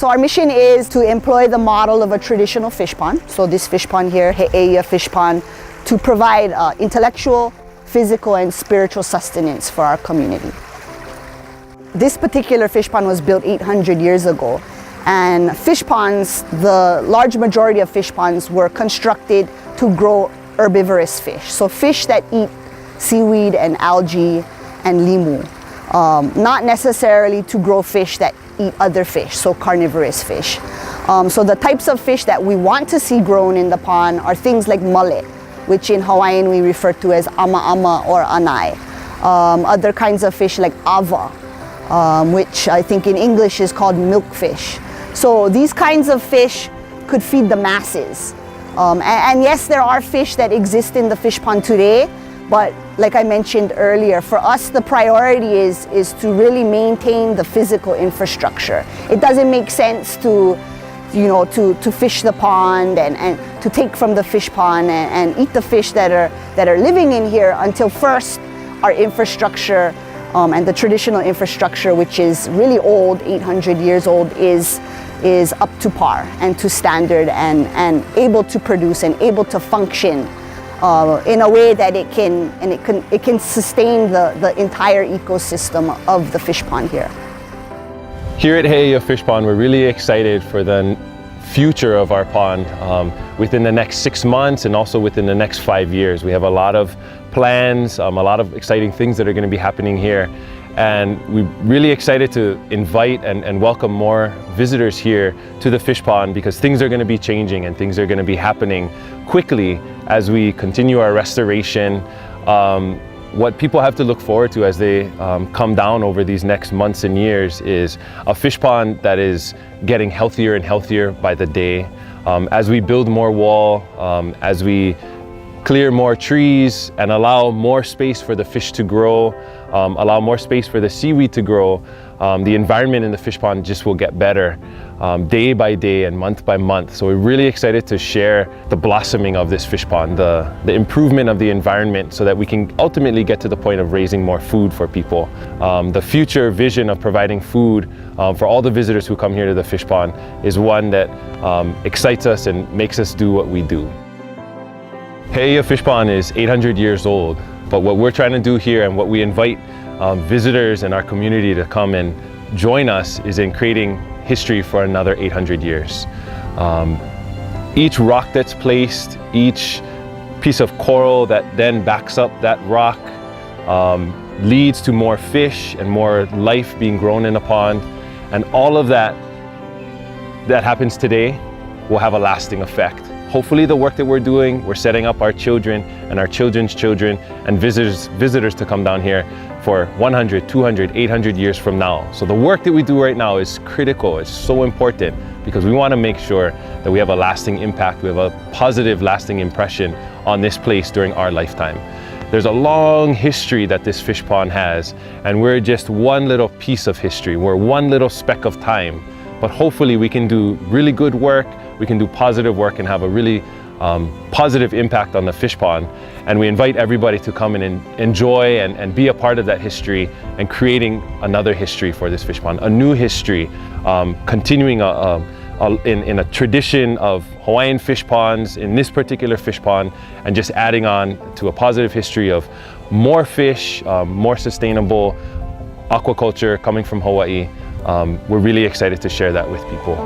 So our mission is to employ the model of a traditional fish pond. So this fish pond here, Heeia Fish Pond, to provide intellectual, physical, and spiritual sustenance for our community. This particular fish pond was built 800 years ago. And fish ponds, the large majority of fish ponds were constructed to grow herbivorous fish. So fish that eat seaweed and algae and limu. Not necessarily to grow fish that eat other fish, so carnivorous fish. So the types of fish that we want to see grown in the pond are things like mullet, which in Hawaiian we refer to as ama-ama or anai. Other kinds of fish like ava, which I think in English is called milkfish. So these kinds of fish could feed the masses. And yes, there are fish that exist in the fish pond today, but like I mentioned earlier, for us the priority is to really maintain the physical infrastructure. It doesn't make sense to fish the pond and to take from the fish pond and eat the fish that are living in here until first our infrastructure and the traditional infrastructure, which is really old, 800 years old, is up to par and to standard and able to produce and able to function in a way that it can sustain the entire ecosystem of the fish pond here. Here at Heeia Fish Pond, we're really excited for the future of our pond within the next 6 months and also within the next 5 years. We have a lot of plans, a lot of exciting things that are going to be happening here. And we're really excited to invite and welcome more visitors here to the fish pond because things are going to be changing and things are going to be happening quickly as we continue our restoration. What people have to look forward to as they come down over these next months and years is a fish pond that is getting healthier and healthier by the day. As we build more wall, as we clear more trees and allow more space for the fish to grow, allow more space for the seaweed to grow, the environment in the fish pond just will get better day by day and month by month. So we're really excited to share the blossoming of this fish pond, the improvement of the environment so that we can ultimately get to the point of raising more food for people. The future vision of providing food for all the visitors who come here to the fish pond is one that excites us and makes us do what we do. Heeia Fish Pond is 800 years old, but what we're trying to do here and what we invite visitors in our community to come and join us is in creating history for another 800 years. Each rock that's placed, each piece of coral that then backs up that rock leads to more fish and more life being grown in the pond. And all of that happens today will have a lasting effect. Hopefully the work that we're doing, we're setting up our children and our children's children and visitors to come down here for 100, 200, 800 years from now. So the work that we do right now is critical, it's so important because we want to make sure that we have a lasting impact, we have a positive lasting impression on this place during our lifetime. There's a long history that this fish pond has, and we're just one little piece of history. We're one little speck of time. But hopefully we can do really good work, we can do positive work and have a really positive impact on the fish pond. And we invite everybody to come and enjoy and be a part of that history and creating another history for this fish pond, a new history, continuing in a tradition of Hawaiian fish ponds in this particular fish pond, and just adding on to a positive history of more fish, more sustainable aquaculture coming from Hawaii. We're really excited to share that with people.